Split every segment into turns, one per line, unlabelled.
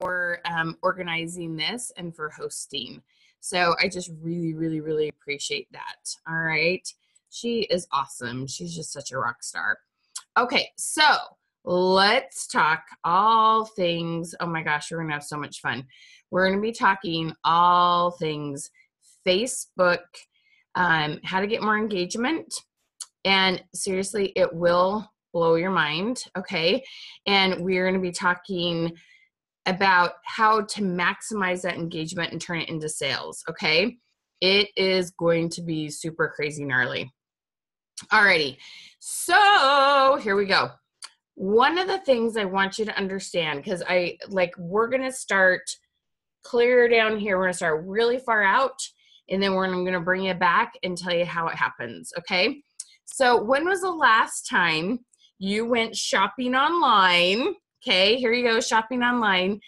for organizing this and for hosting. So I just really, really, really appreciate that. All right. She is awesome. She's just such a rock star. Okay, so let's talk all things. Oh my gosh, we're going to have so much fun. We're going to be talking all things Facebook, how to get more engagement. And seriously, it will blow your mind, okay? And we're going to be talking about how to maximize that engagement and turn it into sales, okay? It is going to be super crazy gnarly. Alrighty, so here we go. One of the things I want you to understand, because we're going to start clear down here. We're going to start really far out, and then I'm going to bring you back and tell you how it happens, okay? So when was the last time you went shopping online? Okay, here you go, shopping online.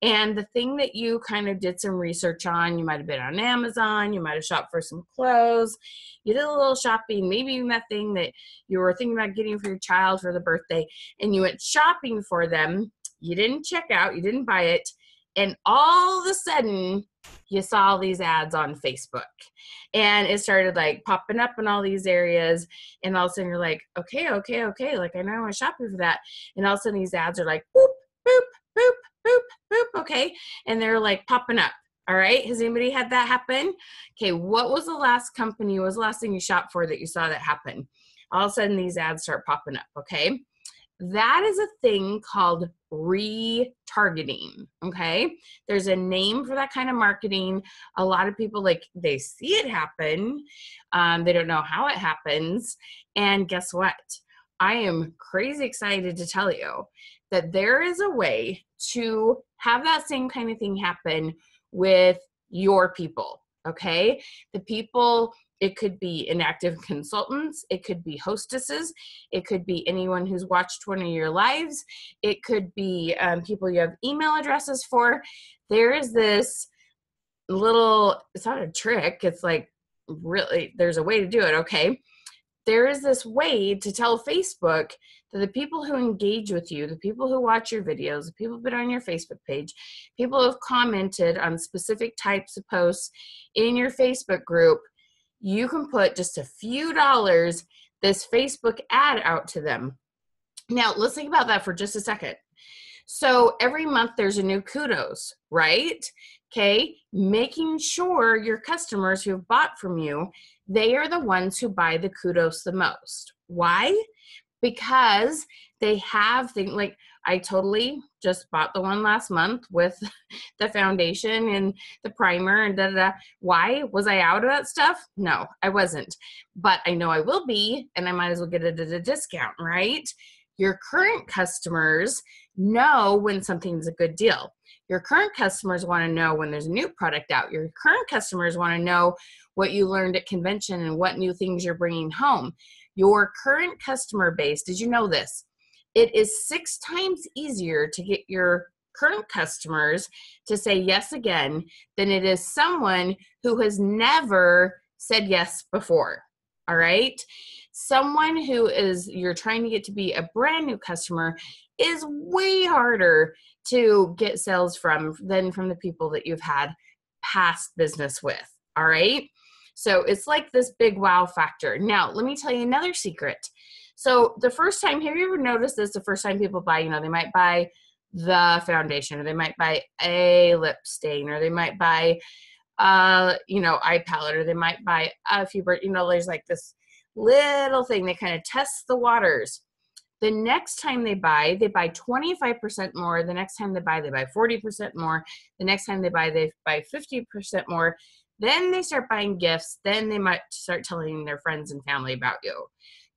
And the thing that you kind of did some research on, you might have been on Amazon, you might have shopped for some clothes, you did a little shopping, maybe even that thing that you were thinking about getting for your child for the birthday, and you went shopping for them, you didn't check out, you didn't buy it, and all of a sudden, you saw these ads on Facebook. And it started like popping up in all these areas, and all of a sudden you're like, okay, like I know I want shopping for that. And all of a sudden these ads are like, boop, boop, boop, boop, boop, okay? And they're like popping up, all right? Has anybody had that happen? Okay, what was the last company, what was the last thing you shopped for that you saw that happen? All of a sudden these ads start popping up, okay? That is a thing called retargeting, okay? There's a name for that kind of marketing. A lot of people, they see it happen. They don't know how it happens. And guess what? I am crazy excited to tell you that there is a way to have that same kind of thing happen with your people, okay? The people, it could be inactive consultants, it could be hostesses, it could be anyone who's watched one of your lives, it could be people you have email addresses for. There is this little, it's not a trick, it's like really, there's a way to do it, okay? There is this way to tell Facebook that the people who engage with you, the people who watch your videos, the people who've been on your Facebook page, people who have commented on specific types of posts in your Facebook group, you can put just a few dollars, this Facebook ad out to them. Now, let's think about that for just a second. So every month there's a new kudos, right? Okay, making sure your customers who have bought from you, they are the ones who buy the kudos the most. Why? Because they have things like, I totally just bought the one last month with the foundation and the primer and da-da-da. Why? Was I out of that stuff? No, I wasn't. But I know I will be, and I might as well get it at a discount, right? Your current customers know when something's a good deal. Your current customers want to know when there's a new product out. Your current customers want to know what you learned at convention and what new things you're bringing home. Your current customer base, did you know this? It is 6 times easier to get your current customers to say yes again than it is someone who has never said yes before, all right? Someone who is, you're trying to get to be a brand new customer is way harder to get sales from than from the people that you've had past business with, all right? So it's like this big wow factor. Now, let me tell you another secret. So the first time, have you ever noticed this, the first time people buy, they might buy the foundation, or they might buy a lip stain, or they might buy, eye palette, or they might buy a few, there's like this little thing, they kind of test the waters. The next time they buy 25% more. The next time they buy 40% more. The next time they buy 50% more. Then they start buying gifts. Then they might start telling their friends and family about you.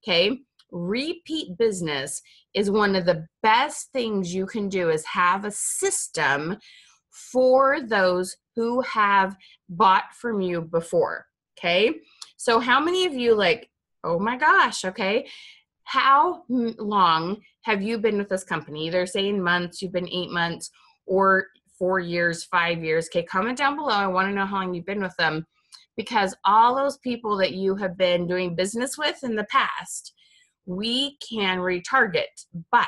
Okay? Repeat business is one of the best things you can do, is have a system for those who have bought from you before. Okay? So how many of you oh my gosh, okay, how long have you been with this company? Either say in months, you've been 8 months, or 4 years, 5 years. Okay, comment down below. I want to know how long you've been with them, because all those people that you have been doing business with in the past, we can retarget. But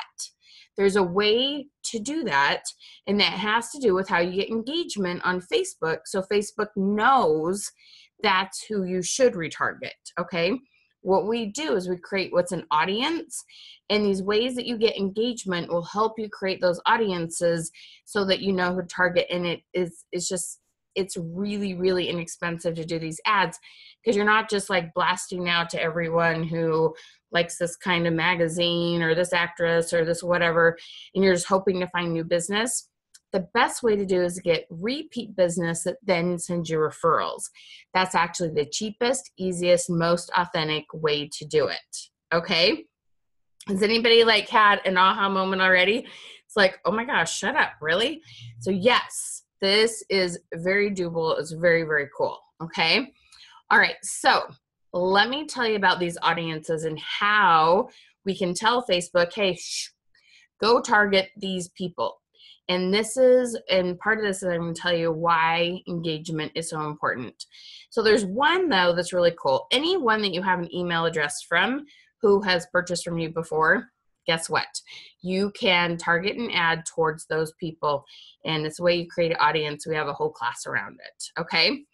there's a way to do that, and that has to do with how you get engagement on Facebook, so Facebook knows that's who you should retarget, okay? What we do is we create what's an audience, and these ways that you get engagement will help you create those audiences so that you know who to target, and it's really, really inexpensive to do these ads because you're not just like blasting out to everyone who likes this kind of magazine or this actress or this whatever, and you're just hoping to find new business. The best way to do is get repeat business that then sends you referrals. That's actually the cheapest, easiest, most authentic way to do it. Okay? Has anybody like had an aha moment already? It's like, oh my gosh, shut up, really? So yes, this is very doable. It's very, very cool. Okay? All right, so let me tell you about these audiences and how we can tell Facebook, hey, go target these people. And part of this is I'm going to tell you why engagement is so important. So there's one, though, that's really cool. Anyone that you have an email address from who has purchased from you before, guess what? You can target an ad towards those people. And it's the way you create an audience. We have a whole class around it, okay?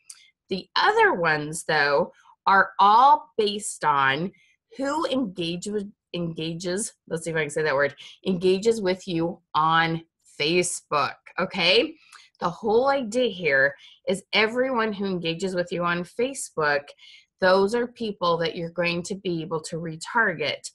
The other ones, though, are all based on who engages, let's see if I can say that word, engages with you on Facebook, okay? The whole idea here is everyone who engages with you on Facebook, those are people that you're going to be able to retarget.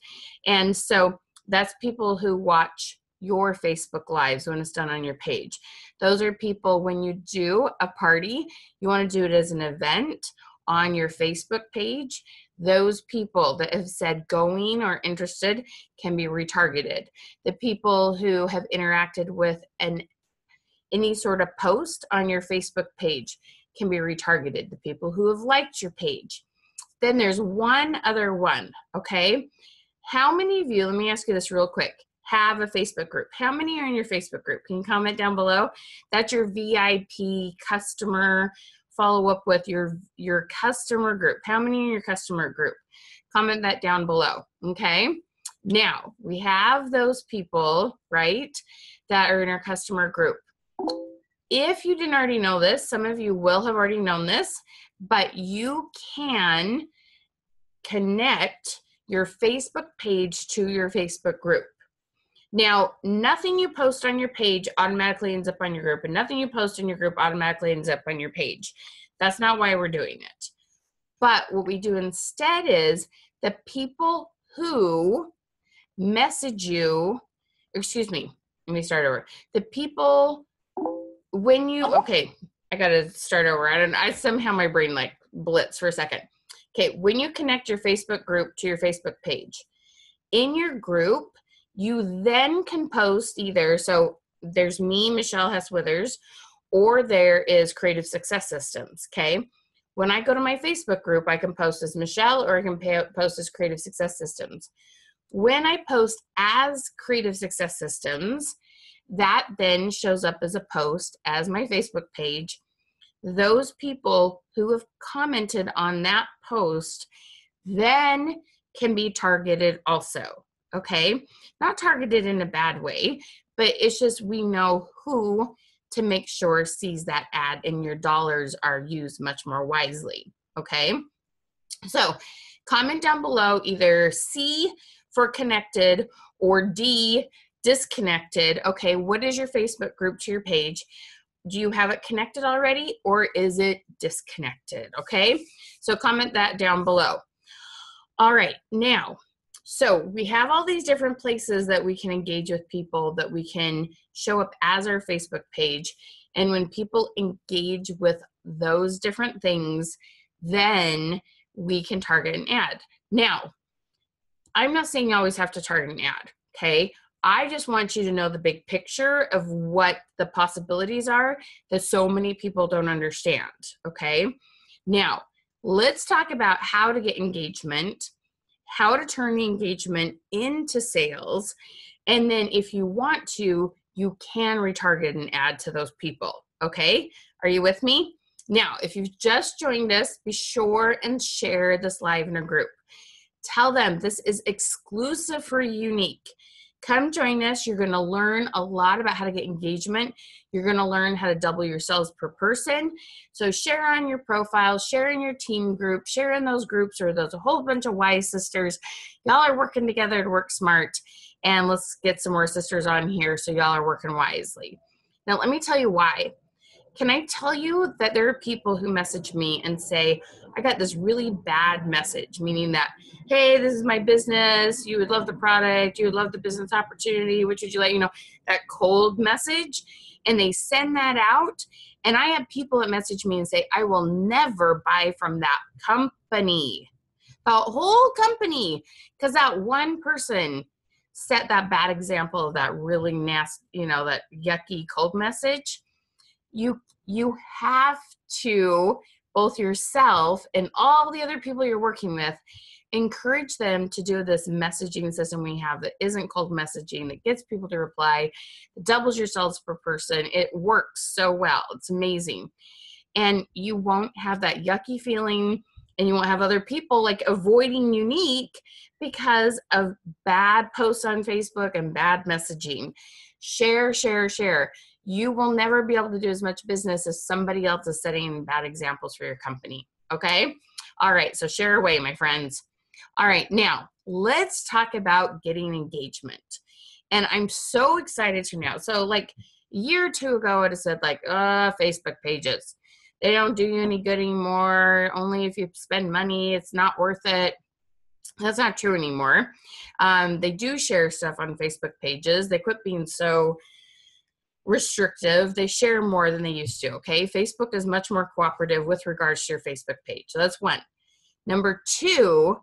And so that's people who watch your Facebook Lives when it's done on your page. Those are people, when you do a party, you want to do it as an event on your Facebook page. Those people that have said going or interested can be retargeted. The people who have interacted with any sort of post on your Facebook page can be retargeted. The people who have liked your page. Then there's one other one, okay? How many of you, let me ask you this real quick, have a Facebook group? How many are in your Facebook group? Can you comment down below? That's your VIP customer follow up with your customer group. How many in your customer group? Comment that down below, okay? Now, we have those people, right, that are in our customer group. If you didn't already know this, some of you will have already known this, but you can connect your Facebook page to your Facebook group. Now, nothing you post on your page automatically ends up on your group, and nothing you post in your group automatically ends up on your page. That's not why we're doing it. But what we do instead is the people who message you, excuse me, let me start over. The people, when you, okay, I got to start over. I somehow my brain like blitzed for a second. Okay, when you connect your Facebook group to your Facebook page, in your group, you then can post either, so there's me, Michelle Hess-Withers, or there is Creative Success Systems, okay? When I go to my Facebook group, I can post as Michelle or I can post as Creative Success Systems. When I post as Creative Success Systems, that then shows up as a post as my Facebook page. Those people who have commented on that post then can be targeted also, okay? Not targeted in a bad way, but it's just we know who to make sure sees that ad and your dollars are used much more wisely, okay? So comment down below either C for connected or D, disconnected. Okay, what is your Facebook group to your page? Do you have it connected already or is it disconnected? Okay, so comment that down below. All right, now, so we have all these different places that we can engage with people, that we can show up as our Facebook page. And when people engage with those different things, then we can target an ad. Now, I'm not saying you always have to target an ad, okay? I just want you to know the big picture of what the possibilities are that so many people don't understand, okay? Now, let's talk about how to get engagement, how to turn the engagement into sales, and then if you want to, you can retarget an ad to those people, okay? Are you with me? Now, if you've just joined us, be sure and share this live in a group. Tell them this is exclusive for Younique. Come join us. You're going to learn a lot about how to get engagement. You're going to learn how to double your sales per person. So share on your profile, share in your team group, share in those groups, or there's a whole bunch of wise sisters. Y'all are working together to work smart. And let's get some more sisters on here so y'all are working wisely. Now, let me tell you why. Can I tell you that there are people who message me and say, I got this really bad message, meaning that, hey, this is my business. You would love the product. You would love the business opportunity. Which would you like? You know, that cold message. And they send that out. And I have people that message me and say, I will never buy from that company, the whole company, because that one person set that bad example of that really nasty, you know, that yucky cold message. You have to, both yourself and all the other people you're working with, encourage them to do this messaging system we have that isn't cold messaging, that gets people to reply, that doubles your sales per person. It works so well. It's amazing. And you won't have that yucky feeling, and you won't have other people like avoiding Younique because of bad posts on Facebook and bad messaging. Share, share, share. You will never be able to do as much business as somebody else is setting bad examples for your company. Okay? All right, so share away, my friends. All right, now let's talk about getting engagement. And I'm so excited to know. So like a year or two ago, I'd have said like, Facebook pages. They don't do you any good anymore. Only if you spend money, it's not worth it. That's not true anymore. They do share stuff on Facebook pages. They quit being so restrictive. They share more than they used to, okay? Facebook is much more cooperative with regards to your Facebook page. So that's one. Number two,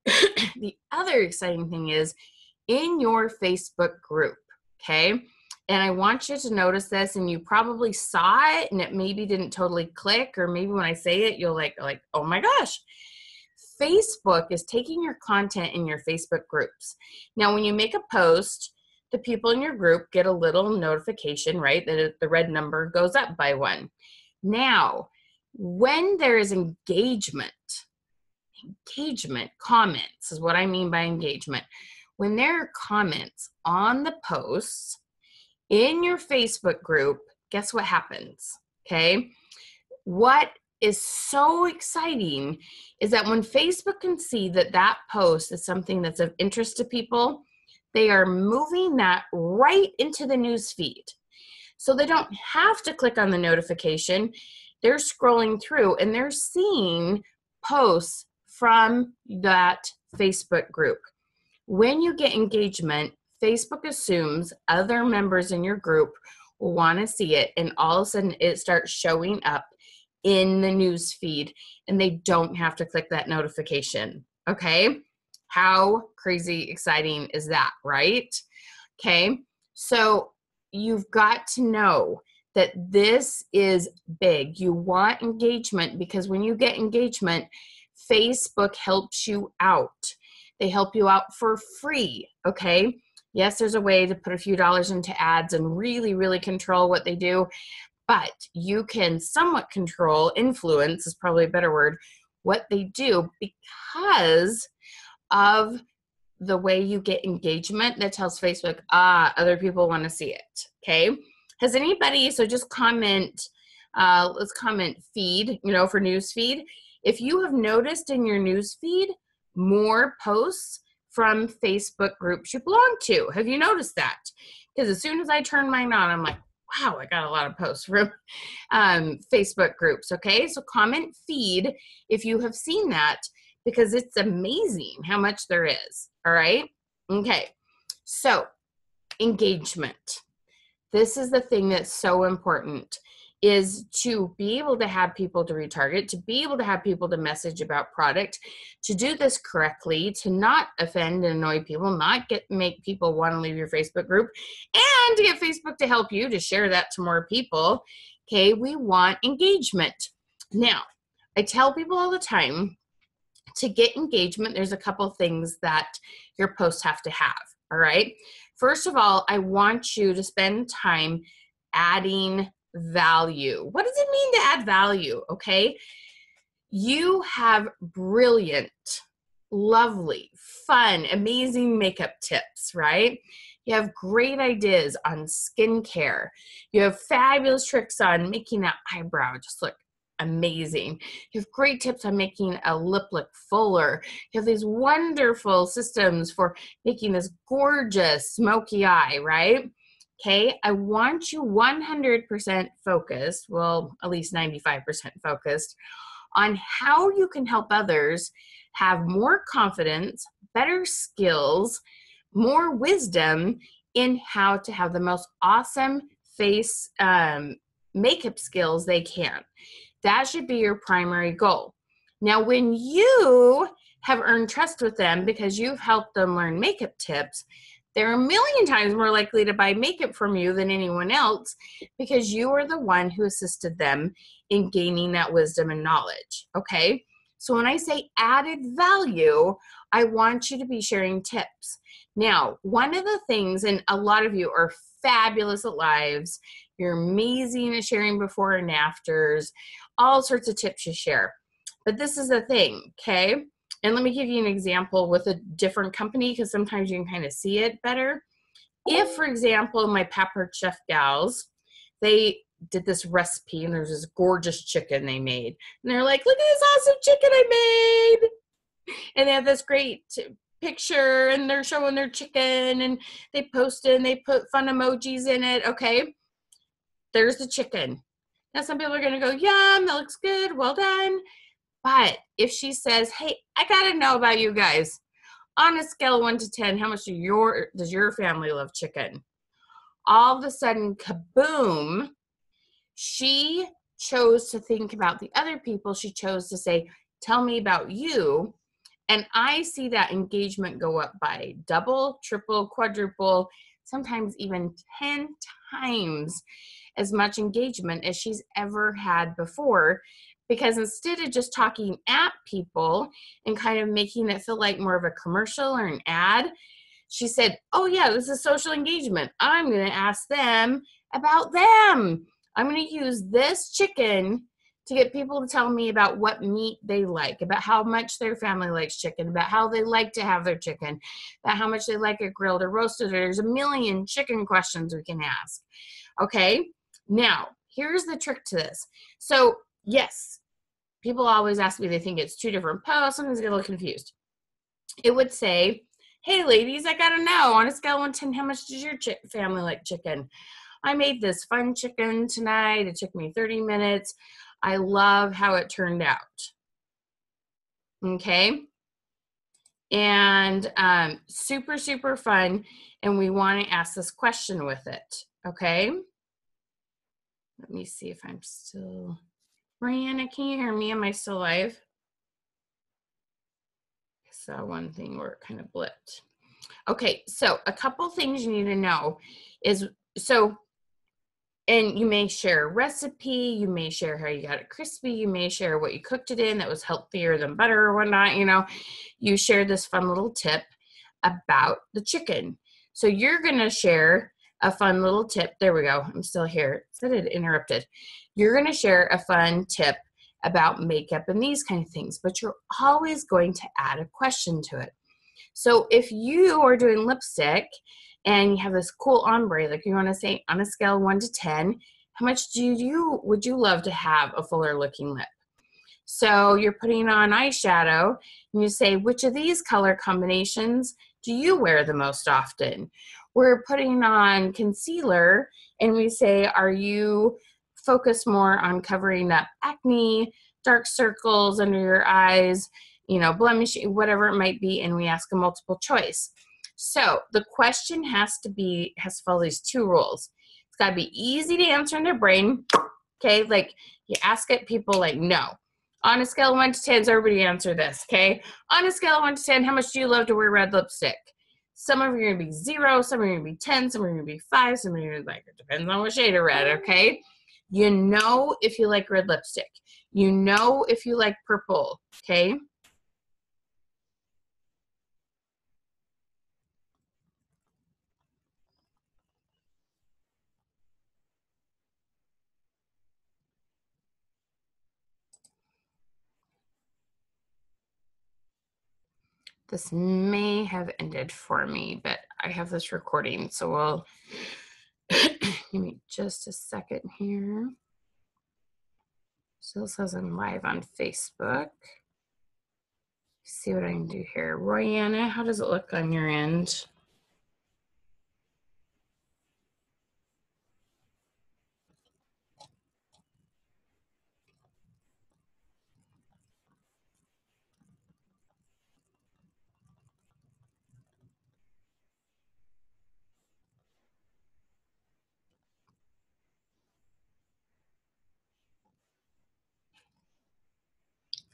the other exciting thing is in your Facebook group, okay? And I want you to notice this, and you probably saw it and it maybe didn't totally click, or maybe when I say it, you'll like, oh my gosh. Facebook is taking your content in your Facebook groups. Now, when you make a post, the people in your group get a little notification, right? That the red number goes up by one. Now, when there is engagement, comments is what I mean by engagement. When there are comments on the posts in your Facebook group, guess what happens? Okay. What is so exciting is that when Facebook can see that that post is something that's of interest to people, they are moving that right into the news feed. So they don't have to click on the notification. They're scrolling through and they're seeing posts from that Facebook group. When you get engagement, Facebook assumes other members in your group will want to see it, and all of a sudden it starts showing up in the news feed, and they don't have to click that notification. Okay? How crazy exciting is that, right? Okay, so you've got to know that this is big. You want engagement, because when you get engagement, Facebook helps you out. They help you out for free, okay? Yes, there's a way to put a few dollars into ads and really, really control what they do, but you can somewhat control, influence is probably a better word, what they do, because of the way you get engagement that tells Facebook, other people want to see it, okay? Has anybody, so just comment, let's comment feed, for news feed. If you have noticed in your news feed more posts from Facebook groups you belong to, have you noticed that? Because as soon as I turn mine on, I'm like, wow, I got a lot of posts from Facebook groups, okay? So comment feed if you have seen that, because it's amazing how much there is, all right? Okay, so engagement. This is the thing that's so important, is to be able to have people to retarget, to be able to have people to message about product, to do this correctly, to not offend and annoy people, not make people want to leave your Facebook group, and to get Facebook to help you to share that to more people. Okay, we want engagement. Now, I tell people all the time, to get engagement, there's a couple things that your posts have to have, all right? First of all, I want you to spend time adding value. What does it mean to add value, okay? You have brilliant lovely, fun, amazing makeup tips, right? You have great ideas on skincare. You have fabulous tricks on making that eyebrow just look amazing. You have great tips on making a lip look fuller. You have these wonderful systems for making this gorgeous smoky eye, right? Okay, I want you 100% focused, well, at least 95% focused on how you can help others have more confidence, better skills, more wisdom in how to have the most awesome face makeup skills they can. That should be your primary goal. Now, when you have earned trust with them because you've helped them learn makeup tips, they're a million times more likely to buy makeup from you than anyone else because you are the one who assisted them in gaining that wisdom and knowledge, okay? So when I say added value, I want you to be sharing tips. Now, one of the things, and a lot of you are fabulous at lives, you're amazing at sharing before and afters, all sorts of tips you share. But this is the thing, okay? And let me give you an example with a different company because sometimes you can kind of see it better. If, for example, my Pepper Chef gals, they did this recipe and there's this gorgeous chicken they made. And they're like, look at this awesome chicken I made. And they have this great picture and they're showing their chicken and they post it and they put fun emojis in it. Okay, there's the chicken. Now some people are going to go, yum, that looks good, well done. But if she says, hey, I got to know about you guys. On a scale of 1 to 10, how much does your family love chicken? All of a sudden, kaboom, she chose to think about the other people. She chose to say, tell me about you. And I see that engagement go up by double, triple, quadruple, sometimes even 10 times as much engagement as she's ever had before. Because instead of just talking at people and kind of making it feel like more of a commercial or an ad, she said, oh yeah, this is social engagement. I'm going to ask them about them. I'm going to use this chicken to get people to tell me about what meat they like, about how much their family likes chicken, about how they like to have their chicken, about how much they like it grilled or roasted. There's a million chicken questions we can ask. Okay, now here's the trick to this. So yes, people always ask me, they think it's two different posts. Sometimes I get a little confused. It would say, hey ladies, I gotta know, on a scale of 1 to 10, how much does your family like chicken? I made this fun chicken tonight. It took me 30 minutes. I love how it turned out. Okay. And super, super fun. And we want to ask this question with it. Okay. Let me see if I'm still, Brianna, can you hear me? Am I still live? I saw one thing where it kind of blipped. Okay, so a couple things you need to know is, and you may share a recipe, you may share how you got it crispy, you may share what you cooked it in that was healthier than butter or whatnot, you know, you share this fun little tip about the chicken. So you're gonna share a fun little tip, there we go, I'm still here, it said it interrupted. You're gonna share a fun tip about makeup and these kind of things, but you're always going to add a question to it. So if you are doing lipstick and you have this cool ombre, like you want to say on a scale of 1 to 10, how much would you love to have a fuller looking lip? So you're putting on eyeshadow and you say, which of these color combinations do you wear the most often? We're putting on concealer and we say, are you focused more on covering up acne, dark circles under your eyes, you know, blemish, whatever it might be, and we ask a multiple choice. So the question has to follow these two rules. It's got to be easy to answer in their brain. Okay, like you ask it, people like, no. On a scale of 1 to 10, so everybody answer this, okay? On a scale of 1 to 10, how much do you love to wear red lipstick? Some of you are going to be 0, some are going to be 10, some are going to be 5, some are going to be like, it depends on what shade of red, okay? You know if you like red lipstick. You know if you like purple, okay? This may have ended for me, but I have this recording, so we'll give me just a second here. Still says I'm live on Facebook. See what I can do here. Royanna, how does it look on your end?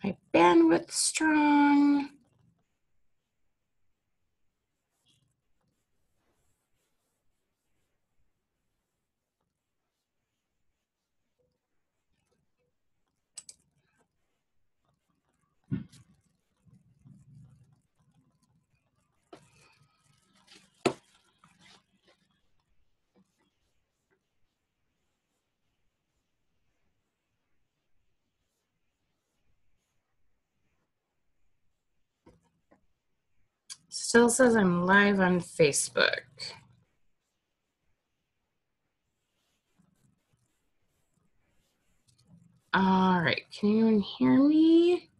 My bandwidth strong. Still says I'm live on Facebook. All right, can anyone hear me?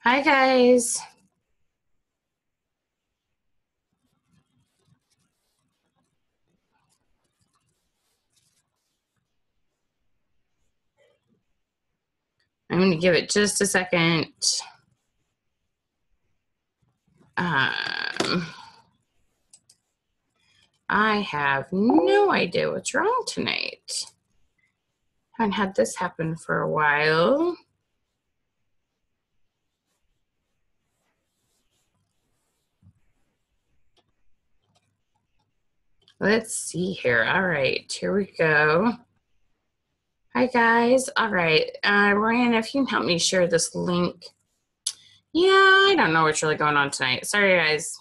Hi, guys. I'm going to give it just a second. I have no idea what's wrong tonight. Haven't had this happen for a while. Let's see here. All right, here we go. Hi, guys. All right, Ryan, if you can help me share this link. Yeah, I don't know what's really going on tonight. Sorry, guys.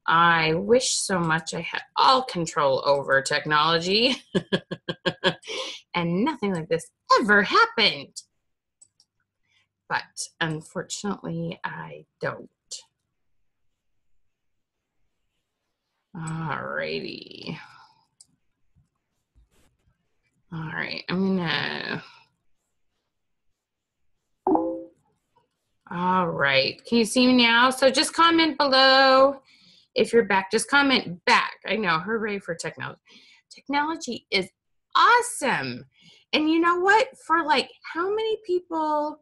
I wish so much I had all control over technology and nothing like this ever happened. But unfortunately, I don't. All righty. All right, I'm gonna. All right, can you see me now? So just comment below if you're back. Just comment back. I know, hooray for technology. Technology is awesome. And you know what? For like how many people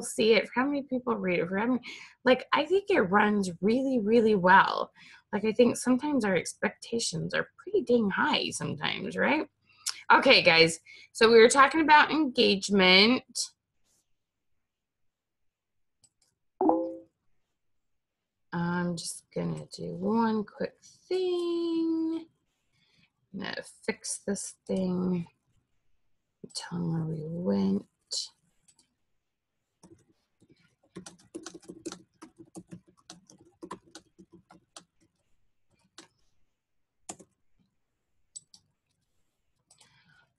see it, for how many people read it, for how many, like, I think it runs really, really well. Like, I think sometimes our expectations are pretty dang high sometimes, right? Okay, guys, so we were talking about engagement. I'm just gonna do one quick thing. I'm gonna fix this thing. Tell them where we went.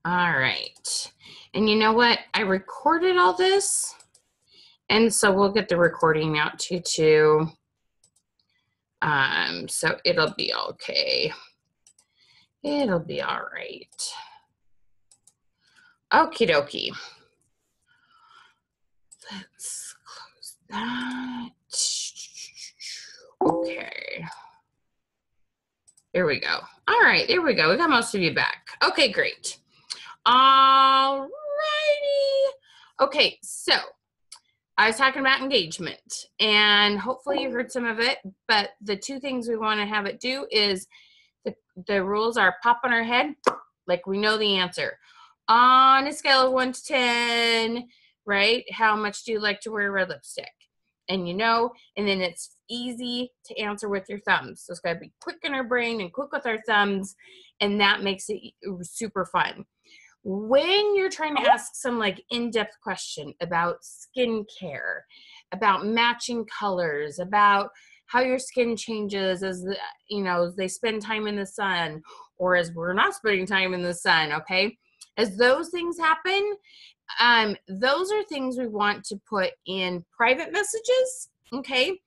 All right. And you know what? I recorded all this. And so we'll get the recording out to you too. So it'll be okay. It'll be all right. Okie dokie. Let's close that. Okay. There we go. All right, there we go. We got most of you back. Okay, great. All righty. Okay, so I was talking about engagement, and hopefully you heard some of it, but the two things we want to have it do is the rules are pop on our head, like we know the answer. On a scale of 1 to 10, right? How much do you like to wear red lipstick? And you know, and then it's easy to answer with your thumbs. So it's got to be quick in our brain and quick with our thumbs, and that makes it super fun. When you're trying to ask some like in-depth question about skincare, about matching colors, about how your skin changes as they spend time in the sun, or as we're not spending time in the sun, okay? As those things happen, those are things we want to put in private messages, okay?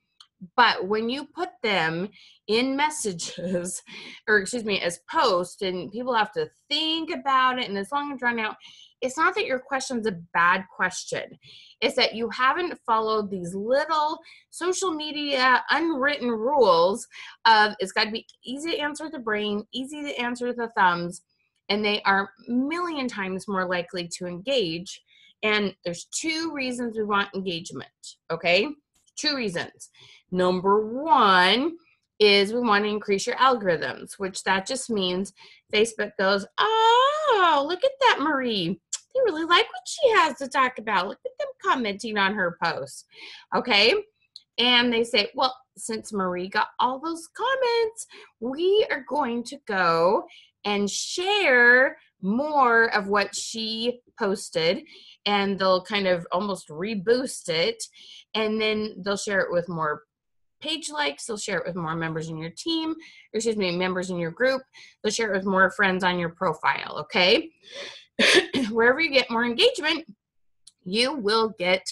But when you put them in messages, or excuse me, as posts, and people have to think about it, and it's long and drawn out, it's not that your question's a bad question. It's that you haven't followed these little social media unwritten rules of it's got to be easy to answer with the brain, easy to answer with the thumbs, and they are a million times more likely to engage. And there's two reasons we want engagement, okay? Two reasons. Number one is we want to increase your algorithms, which that just means Facebook goes, oh, look at that, Marie. They really like what she has to talk about. Look at them commenting on her posts, okay? And they say, well, since Marie got all those comments, we are going to go and share more of what she posted, and they'll kind of almost reboost it, and then they'll share it with more page likes, they'll share it with more members in your team, or excuse me, members in your group, they'll share it with more friends on your profile, okay? Wherever you get more engagement, you will get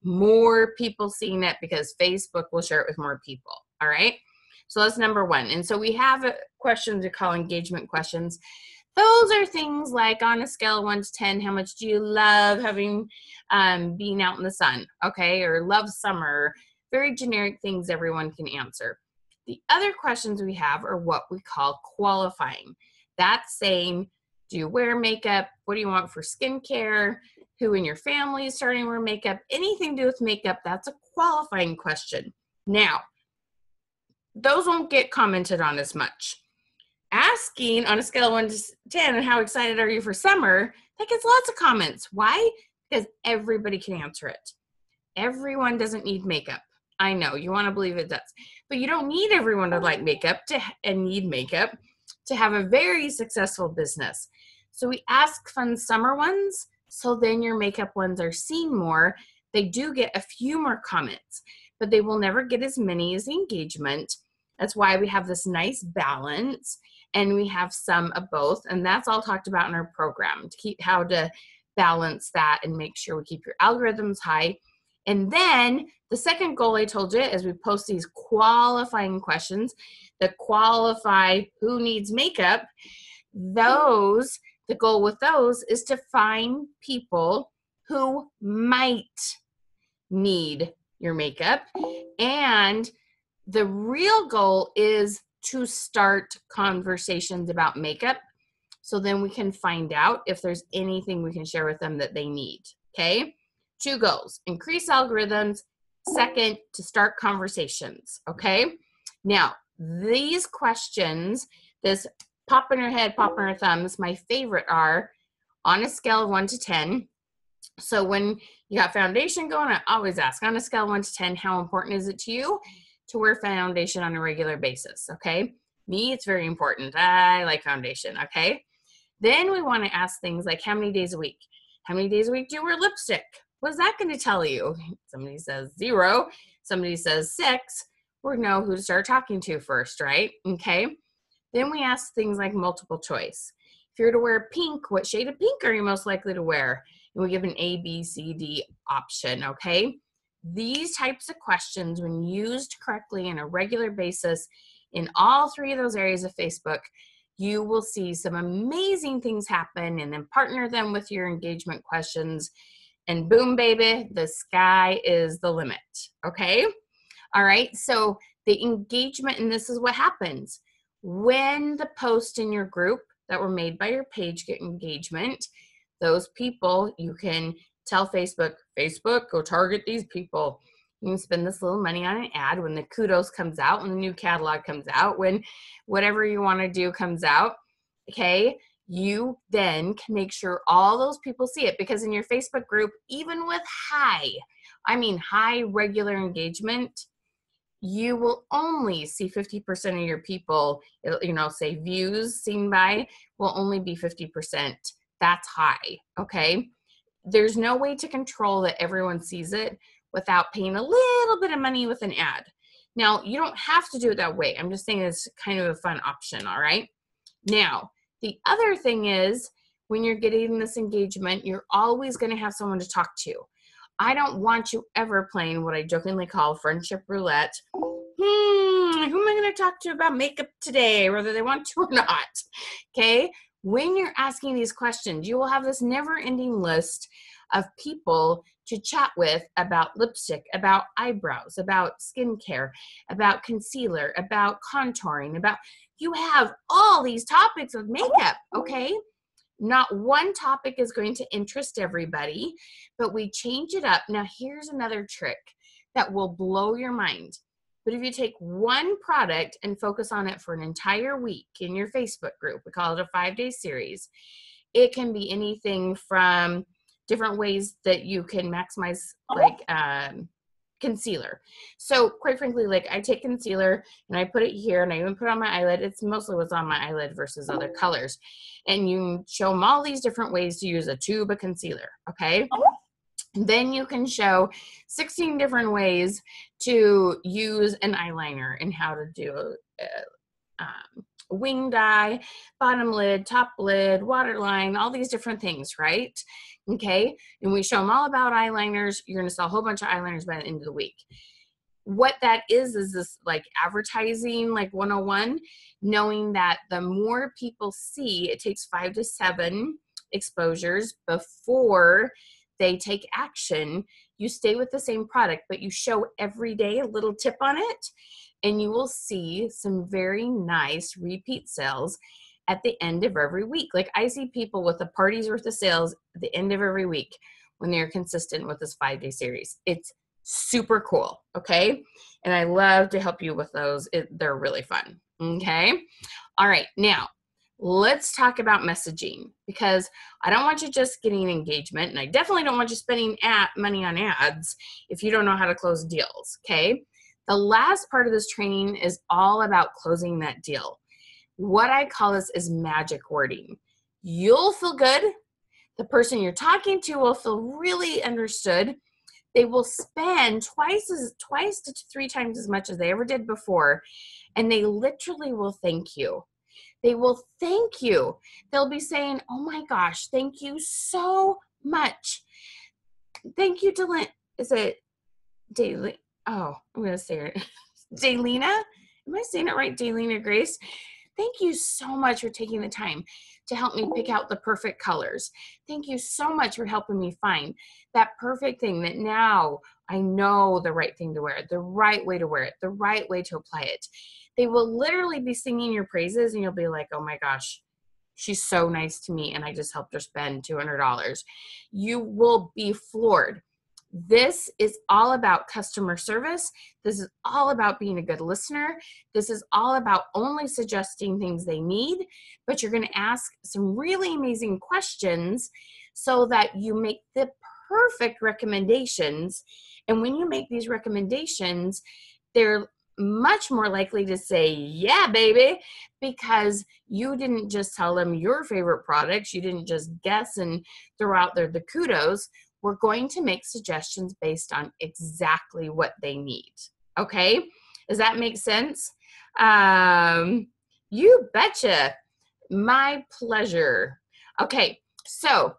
more people seeing it because Facebook will share it with more people, all right? So that's number one. And so we have questions we call engagement questions. Those are things like on a scale of 1 to 10, how much do you love having being out in the sun, okay? Or love summer, very generic things everyone can answer. The other questions we have are what we call qualifying. That's saying, do you wear makeup? What do you want for skincare? Who in your family is starting to wear makeup? Anything to do with makeup, that's a qualifying question. Now, those won't get commented on as much. Asking on a scale of 1 to 10, and how excited are you for summer? That gets lots of comments. Why? Because everybody can answer it. Everyone doesn't need makeup. I know, you want to believe it does. But you don't need everyone to like makeup and need makeup to have a very successful business. So we ask fun summer ones, so then your makeup ones are seen more. They do get a few more comments, but they will never get as many as the engagement. That's why we have this nice balance, and we have some of both, and that's all talked about in our program to keep how to balance that and make sure we keep your algorithms high. And then the second goal I told you is we post these qualifying questions that qualify who needs makeup. Those, the goal with those is to find people who might need your makeup. And the real goal is to start conversations about makeup, so then we can find out if there's anything we can share with them that they need, okay? Two goals: increase algorithms. Second, to start conversations, okay? Now, these questions, this pop in your head, pop in your thumbs, my favorite are on a scale of 1 to 10. So when you got foundation going, I always ask, on a scale of 1 to 10, how important is it to you to wear foundation on a regular basis, okay? Me, it's very important. I like foundation, okay? Then we want to ask things like, how many days a week? How many days a week do you wear lipstick? What's that going to tell you? Somebody says 0. Somebody says 6. We know who to start talking to first, right? Okay. Then we ask things like multiple choice. If you're to wear pink, what shade of pink are you most likely to wear? And we give an A, B, C, D option, okay? These types of questions, when used correctly on a regular basis in all 3 of those areas of Facebook, you will see some amazing things happen, and then partner them with your engagement questions, and boom, baby, the sky is the limit, okay? All right, so the engagement, and this is what happens. When the posts in your group that were made by your page get engagement, those people, you can tell Facebook, go target these people. You can spend this little money on an ad when the kudos comes out, when the new catalog comes out, when whatever you want to do comes out, okay? You then can make sure all those people see it, because in your Facebook group, even with high regular engagement, you will only see 50% of your people, say views seen by will only be 50%. That's high, okay? There's no way to control that everyone sees it without paying a little bit of money with an ad. Now, you don't have to do it that way. I'm just saying it's kind of a fun option, all right? Now, the other thing is, when you're getting this engagement, you're always going to have someone to talk to. I don't want you ever playing what I jokingly call friendship roulette. Who am I going to talk to about makeup today, whether they want to or not? Okay? When you're asking these questions, you will have this never-ending list of people to chat with about lipstick, about eyebrows, about skincare, about concealer, about contouring, you have all these topics with makeup, okay? Not one topic is going to interest everybody, but we change it up. Now, here's another trick that will blow your mind. But if you take one product and focus on it for an entire week in your Facebook group, we call it a 5-day series. It can be anything from different ways that you can maximize, like concealer. So quite frankly, like I take concealer and I put it here, and I even put it on my eyelid. It's mostly what's on my eyelid versus other colors. And you show them all these different ways to use a tube of concealer, okay? Then you can show 16 different ways to use an eyeliner and how to do winged eye, bottom lid, top lid, waterline, all these different things, right? Okay, and we show them all about eyeliners. You're going to sell a whole bunch of eyeliners by the end of the week. What that is this like advertising, like 101, knowing that the more people see, it takes 5 to 7 exposures before they take action. You stay with the same product, but you show every day a little tip on it, and you will see some very nice repeat sales at the end of every week. Like I see people with a party's worth of sales at the end of every week when they're consistent with this 5-day series. It's super cool, okay? And I love to help you with those. They're really fun, okay? All right, now let's talk about messaging, because I don't want you just getting engagement, and I definitely don't want you spending money on ads if you don't know how to close deals, okay? The last part of this training is all about closing that deal. What I call this is magic wording. You'll feel good. The person you're talking to will feel really understood. They will spend twice to 3 times as much as they ever did before, and they literally will thank you. They will thank you. They'll be saying, oh my gosh, thank you so much. Thank you, Delina. Is it Daily? Oh, I'm going to say it. Daylina? Am I saying it right? Daylina Grace? Thank you so much for taking the time to help me pick out the perfect colors. Thank you so much for helping me find that perfect thing that now I know the right thing to wear, the right way to wear it, the right way to apply it. They will literally be singing your praises, and you'll be like, oh my gosh, she's so nice to me, and I just helped her spend $200. You will be floored. This is all about customer service. This is all about being a good listener. This is all about only suggesting things they need, but you're going to ask some really amazing questions so that you make the perfect recommendations. And when you make these recommendations, they're much more likely to say, yeah, baby, because you didn't just tell them your favorite products. You didn't just guess and throw out there the kudos. We're going to make suggestions based on exactly what they need. Okay? Does that make sense? You betcha. My pleasure. Okay, so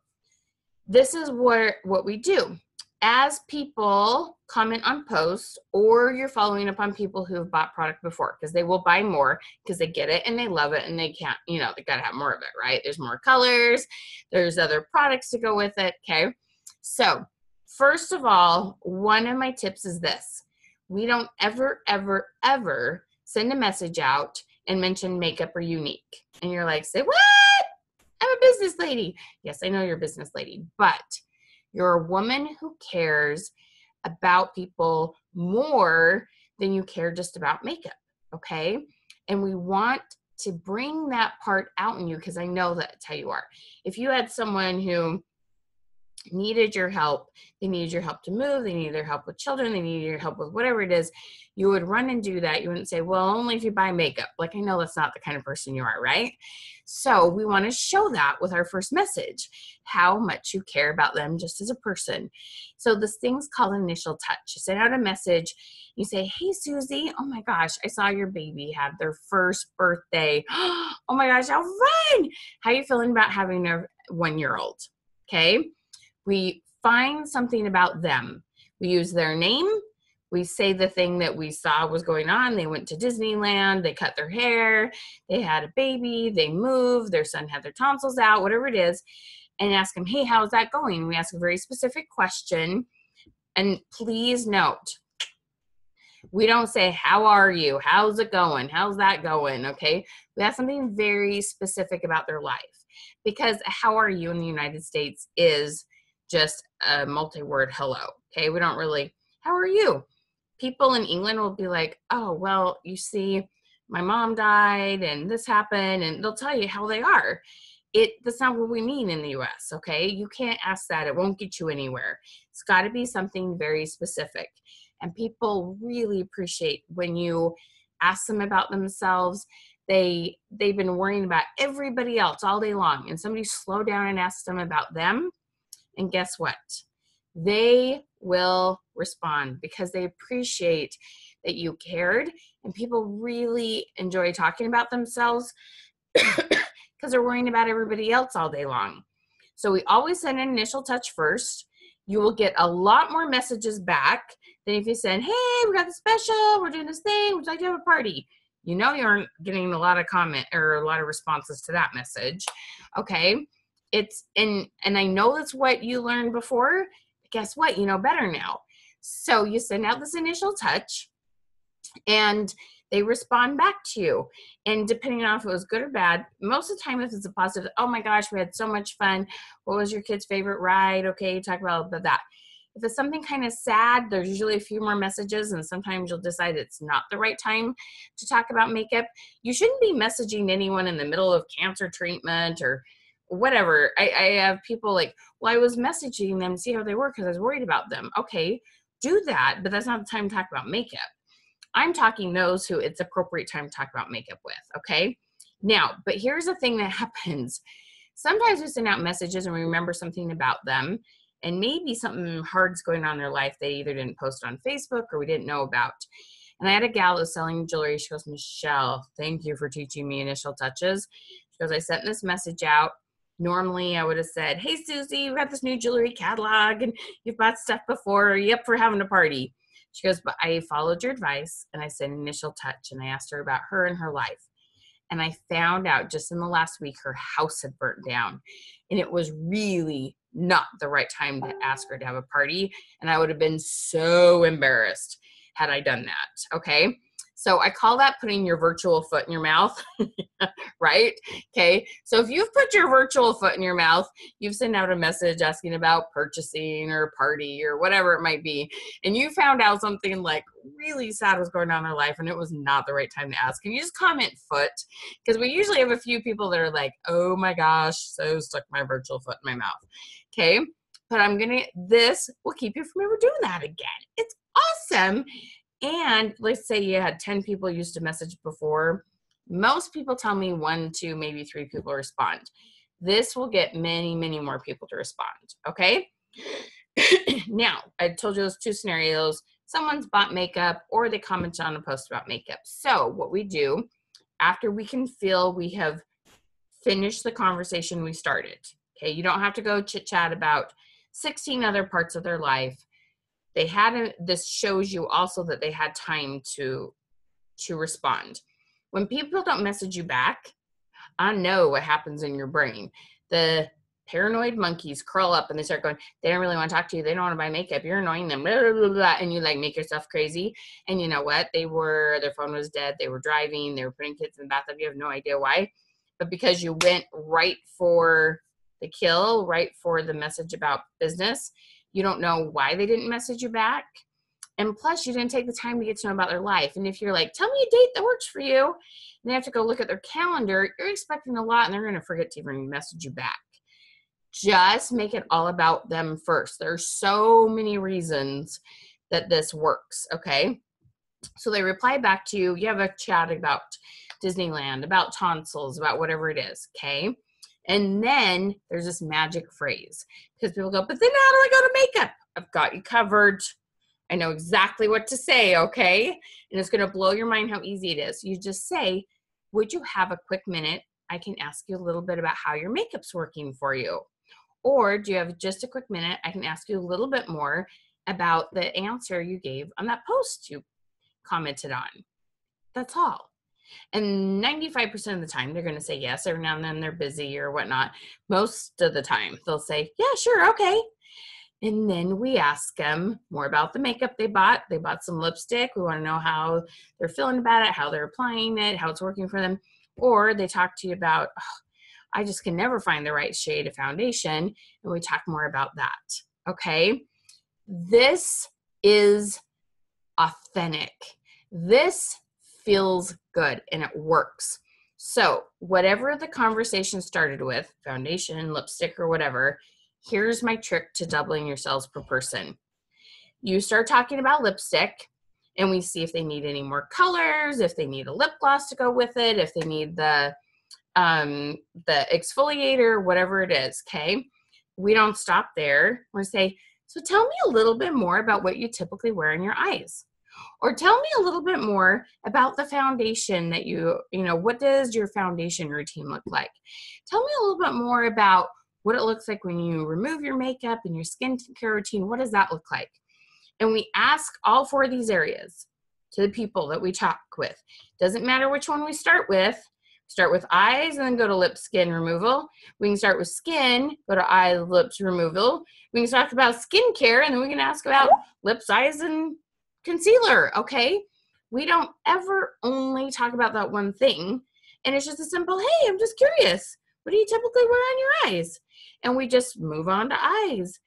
this is what we do. As people comment on posts, or you're following up on people who have bought product before, because they will buy more because they get it and they love it and they can't, they gotta have more of it, right? There's more colors, there's other products to go with it, okay? So first of all, one of my tips is this. We don't ever, ever, ever send a message out and mention makeup or Younique. And you're like, say, what? I'm a business lady. Yes, I know you're a business lady, but you're a woman who cares about people more than you care just about makeup, okay? And we want to bring that part out in you, because I know that's how you are. If you had someone who needed your help, they needed your help to move, they needed their help with children, they needed your help with whatever it is, you would run and do that. You wouldn't say, well, only if you buy makeup. Like, I know that's not the kind of person you are, right? So we want to show that with our first message, how much you care about them just as a person. So this thing's called initial touch. You send out a message, you say, hey, Susie, oh my gosh, I saw your baby had their first birthday. Oh my gosh, how fun! How are you feeling about having a 1-year-old? Okay. We find something about them. We use their name. We say the thing that we saw was going on. They went to Disneyland. They cut their hair. They had a baby. They moved. Their son had their tonsils out, whatever it is, and ask them, hey, how's that going? We ask a very specific question. And please note, we don't say, how are you? How's it going? How's that going? Okay. We have something very specific about their life, because how are you in the United States is just a multi-word hello. Okay. We don't really, how are you? People in England will be like, oh, well, you see, my mom died and this happened, and they'll tell you how they are. That's not what we mean in the US, okay? You can't ask that. It won't get you anywhere. It's got to be something very specific. And people really appreciate when you ask them about themselves. They've been worrying about everybody else all day long, and somebody slow down and ask them about them. And guess what? They will respond, because they appreciate that you cared, and people really enjoy talking about themselves because they're worrying about everybody else all day long. So we always send an initial touch first. You will get a lot more messages back than if you send, hey, we got the special, we're doing this thing, would you like to have a party? You aren't getting a lot of comment or a lot of responses to that message. Okay. And I know that's what you learned before. Guess what? You know better now. So you send out this initial touch, and they respond back to you. And depending on if it was good or bad, most of the time, if it's a positive, oh my gosh, we had so much fun. What was your kid's favorite ride? Okay, talk about that. If it's something kind of sad, there's usually a few more messages, and sometimes you'll decide it's not the right time to talk about makeup. You shouldn't be messaging anyone in the middle of cancer treatment or whatever. I have people like, well, I was messaging them to see how they were because I was worried about them. Okay, do that, but that's not the time to talk about makeup. I'm talking those who it's appropriate time to talk about makeup with, okay? Now, but here's the thing that happens. Sometimes we send out messages and we remember something about them, and maybe something hard's going on in their life they either didn't post on Facebook or we didn't know about. And I had a gal who was selling jewelry. She goes, Michelle, thank you for teaching me initial touches. She goes, I sent this message out. Normally, I would have said, hey, Susie, we got this new jewelry catalog, and you've bought stuff before. Are you up for having a party? She goes, but I followed your advice, and I said initial touch, and I asked her about her and her life. And I found out just in the last week, her house had burnt down, and it was really not the right time to ask her to have a party, and I would have been so embarrassed had I done that, okay? So I call that putting your virtual foot in your mouth, right? Okay, so if you've put your virtual foot in your mouth, you've sent out a message asking about purchasing or party or whatever it might be, and you found out something like really sad was going on in their life and it was not the right time to ask, and you just comment foot, because we usually have a few people that are like, oh my gosh, so stuck my virtual foot in my mouth, okay? But this will keep you from ever doing that again. It's awesome. And let's say you had 10 people used to message before. Most people tell me 1, 2, maybe 3 people respond. This will get many, many more people to respond, okay? Now, I told you those 2 scenarios. Someone's bought makeup or they commented on a post about makeup. So what we do after we can feel we have finished the conversation we started, okay? You don't have to go chit-chat about 16 other parts of their life. This shows you also that they had time to respond. When people don't message you back, I know what happens in your brain. The paranoid monkeys curl up and they start going, they don't really want to talk to you. They don't want to buy makeup. You're annoying them, blah, blah, blah, blah, and you like make yourself crazy. And you know what? Their phone was dead. They were driving. They were putting kids in the bathtub. You have no idea why. But because you went right for the kill, right for the message about business, you don't know why they didn't message you back. And plus, you didn't take the time to get to know about their life. And if you're like, tell me a date that works for you, and they have to go look at their calendar, you're expecting a lot, and they're going to forget to even message you back. Just make it all about them first. There's so many reasons that this works, okay? So they reply back to you. You have a chat about Disneyland, about tonsils, about whatever it is, okay? And then there's this magic phrase. Because people go, but then how do I go to makeup? I've got you covered. I know exactly what to say, okay? And it's going to blow your mind how easy it is. You just say, would you have a quick minute? I can ask you a little bit about how your makeup's working for you. Or do you have just a quick minute? I can ask you a little bit more about the answer you gave on that post you commented on. That's all. And 95% of the time, they're going to say yes. Every now and then they're busy or whatnot. Most of the time, they'll say, yeah, sure, okay. And then we ask them more about the makeup they bought. They bought some lipstick. We want to know how they're feeling about it, how they're applying it, how it's working for them. Or they talk to you about, oh, I just can never find the right shade of foundation. And we talk more about that. Okay. This is authentic. This feels good and it works. So whatever the conversation started with, foundation, lipstick, or whatever, here's my trick to doubling your sales per person. You start talking about lipstick and we see if they need any more colors, if they need a lip gloss to go with it, if they need the exfoliator, whatever it is, okay? We don't stop there. We're gonna say, so tell me a little bit more about what you typically wear in your eyes. Or tell me a little bit more about the foundation that what does your foundation routine look like? Tell me a little bit more about what it looks like when you remove your makeup and your skincare routine. What does that look like? And we ask all 4 of these areas to the people that we talk with. Doesn't matter which one we start with. Start with eyes and then go to lip skin removal. We can start with skin, go to eyes, lips removal. We can talk about skincare and then we can ask about lips, eyes, and concealer, okay? We don't ever only talk about that one thing. And it's just a simple, hey, I'm just curious. What do you typically wear on your eyes? And we just move on to eyes.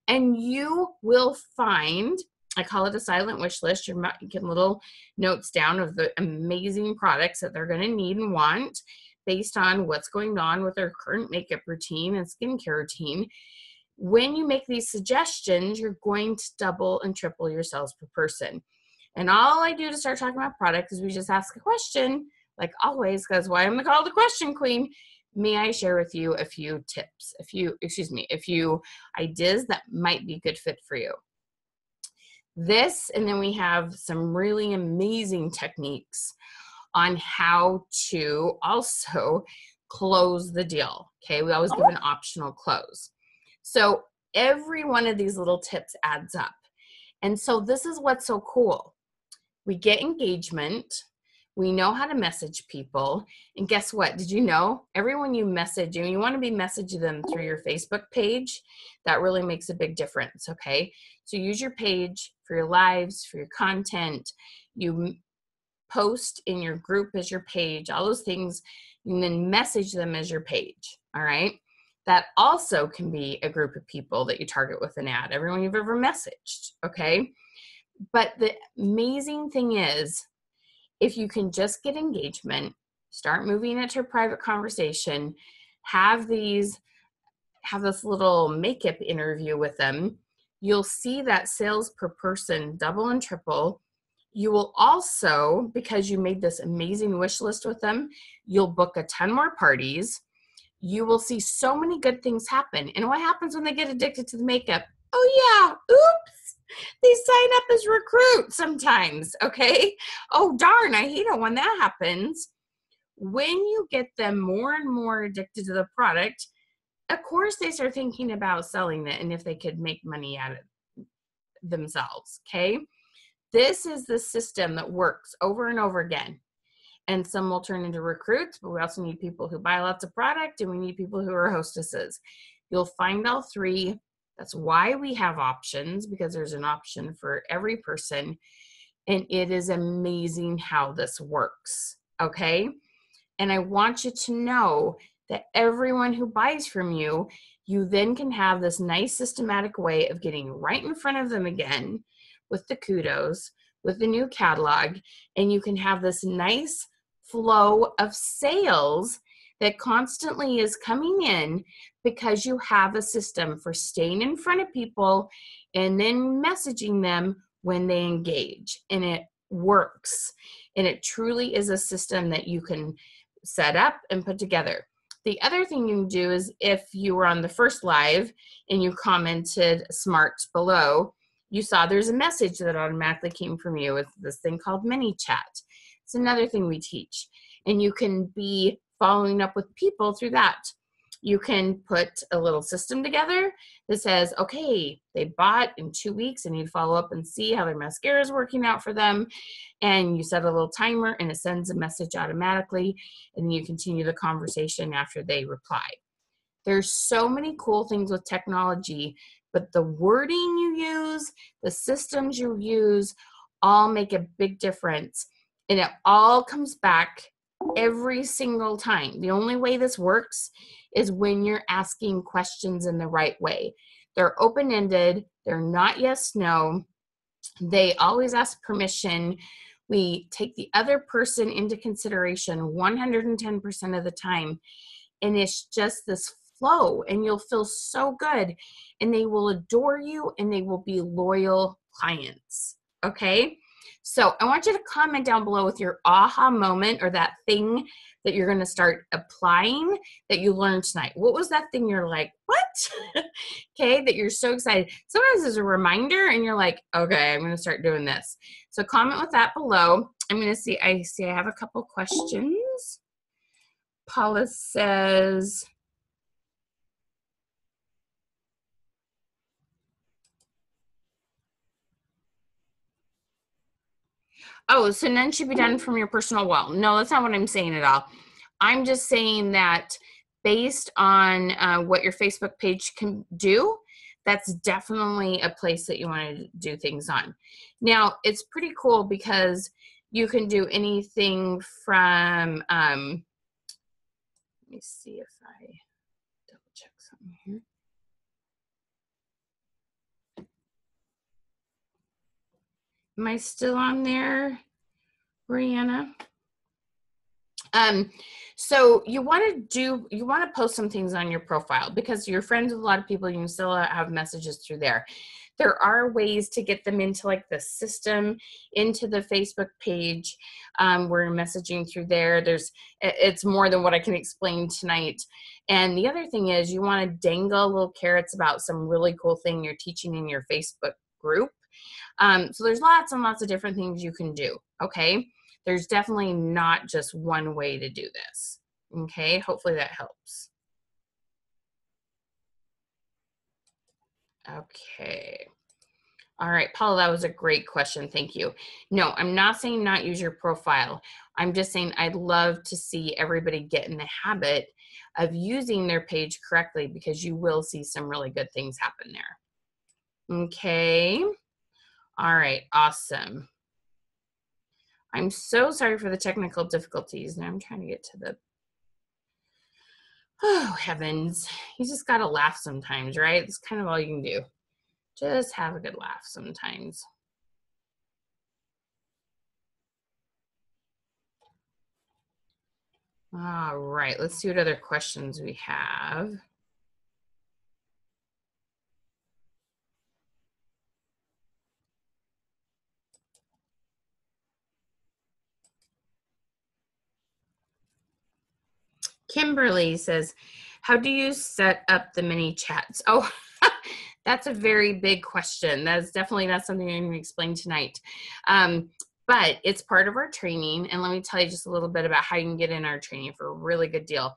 And you will find, I call it a silent wish list. You're getting little notes down of the amazing products that they're going to need and want based on what's going on with their current makeup routine and skincare routine. When you make these suggestions, you're going to double and triple your sales per person. And all I do to start talking about products is we just ask a question, like always, because why I'm called the question queen. May I share with you a few tips, a few ideas that might be a good fit for you. This, and then we have some really amazing techniques on how to also close the deal. Okay, we always give an optional close. So every one of these little tips adds up. And so this is what's so cool. We get engagement. We know how to message people. And guess what? Did you know everyone you message, and you want to be messaging them through your Facebook page, that really makes a big difference, okay? So use your page for your lives, for your content. You post in your group as your page, all those things, and then message them as your page, all right? That also can be a group of people that you target with an ad, everyone you've ever messaged, okay? But the amazing thing is, if you can just get engagement, start moving it to a private conversation, have this little makeup interview with them, you'll see that sales per person double and triple You will also, because you made this amazing wish list with them, you'll book a ton more parties. You will see so many good things happen. And what happens when they get addicted to the makeup? Oh yeah, oops, they sign up as recruits sometimes, okay? Oh darn, I hate it when that happens. When you get them more and more addicted to the product, of course they start thinking about selling it and if they could make money out of it themselves, okay? This is the system that works over and over again. And some will turn into recruits, but we also need people who buy lots of product, and we need people who are hostesses. You'll find all three. That's why we have options, because there's an option for every person. And it is amazing how this works, okay? And I want you to know that everyone who buys from you, you then can have this nice systematic way of getting right in front of them again with the kudos, with the new catalog, and you can have this nice flow of sales that constantly is coming in because you have a system for staying in front of people and then messaging them when they engage. And it works. And it truly is a system that you can set up and put together. The other thing you can do is if you were on the first live and you commented smart below, you saw there's a message that automatically came from you with this thing called mini chat. It's another thing we teach. And you can be following up with people through that. You can put a little system together that says, okay, they bought in 2 weeks and you follow up and see how their mascara is working out for them. And you set a little timer and it sends a message automatically. And then you continue the conversation after they reply. There's so many cool things with technology, but the wording you use, the systems you use, all make a big difference. And it all comes back every single time. The only way this works is when you're asking questions in the right way. They're open-ended. They're not yes, no. They always ask permission. We take the other person into consideration 110% of the time. And it's just this flow, and you'll feel so good, and they will adore you, and they will be loyal clients, okay? So I want you to comment down below with your aha moment or that thing that you're going to start applying that you learned tonight. What was that thing you're like, what? Okay, that you're so excited. Sometimes there's a reminder and you're like, okay, I'm going to start doing this. So comment with that below. I'm going to see, I have a couple questions. Paula says, oh, so none should be done from your personal well. No, that's not what I'm saying at all. I'm just saying that based on what your Facebook page can do, that's definitely a place that you want to do things on. Now, it's pretty cool because you can do anything from, let me see if I double check something here. Am I still on there, Brianna? So you want to post some things on your profile because you're friends with a lot of people. You can still have messages through there. There are ways to get them into like the system, into the Facebook page where you're messaging through there. It's more than what I can explain tonight. And the other thing is you want to dangle little carrots about some really cool thing you're teaching in your Facebook group. So there's lots and lots of different things you can do, okay? There's definitely not just one way to do this, okay? Hopefully that helps. Okay. All right, Paula, that was a great question. Thank you. No, I'm not saying not use your profile. I'm just saying I'd love to see everybody get in the habit of using their page correctly because you will see some really good things happen there. Okay. All right, awesome. I'm so sorry for the technical difficulties. Now I'm trying to get to the, oh, heavens. You just got to laugh sometimes, right? It's kind of all you can do. Just have a good laugh sometimes. All right, let's see what other questions we have. Kimberly says, how do you set up the mini chats? Oh, that's a very big question. That's definitely not something I'm going to explain tonight. But it's part of our training. And let me tell you just a little bit about how you can get in our training for a really good deal.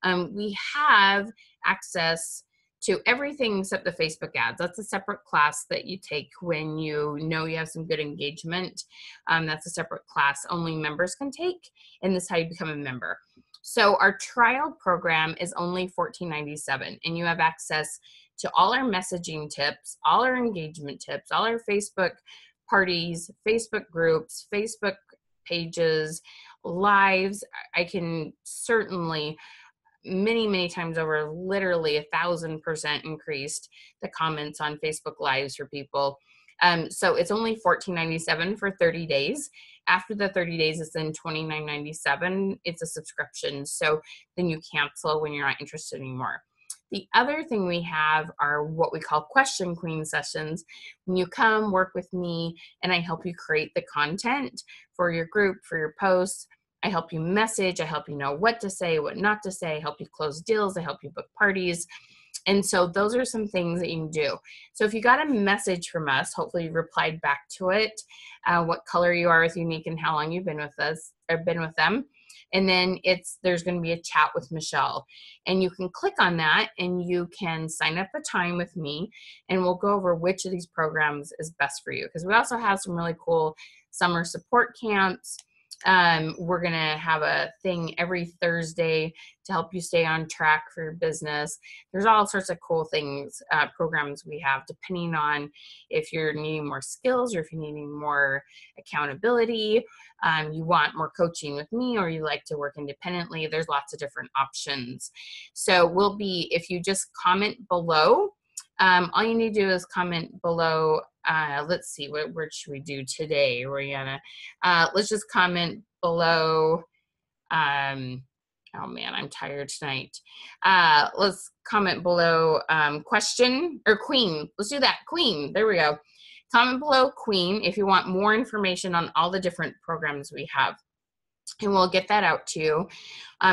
We have access to everything except the Facebook ads. That's a separate class that you take when you know you have some good engagement. That's a separate class only members can take, and this is how you become a member. So our trial program is only $14.97, and you have access to all our messaging tips, all our engagement tips, all our Facebook parties, Facebook groups, Facebook pages, lives. I can certainly many times over, literally 1,000% increased the comments on Facebook Lives for people. So it's only $14.97 for 30 days. After the 30 days, it's then $29.97. It's a subscription. So then you cancel when you're not interested anymore. The other thing we have are what we call Question Queen sessions. When you come work with me and I help you create the content for your group, for your posts, I help you message, I help you know what to say, what not to say, I help you close deals, I help you book parties. And so those are some things that you can do. So if you got a message from us, hopefully you replied back to it, what color you are with Younique and how long you've been with us or been with them. And then there's going to be a chat with Michelle, and you can click on that and you can sign up a time with me, and we'll go over which of these programs is best for you. Because we also have some really cool summer support camps. We're going to have a thing every Thursday to help you stay on track for your business. There's all sorts of cool things, programs we have, depending on if you're needing more skills or if you're needing more accountability, you want more coaching with me, or you like to work independently. There's lots of different options. So if you just comment below, all you need to do is comment below. Let's see, what word should we do today, Rihanna? Let's just comment below. Oh man, I'm tired tonight. Let's comment below question or queen. Let's do that, queen. There we go. Comment below queen if you want more information on all the different programs we have. And we'll get that out to you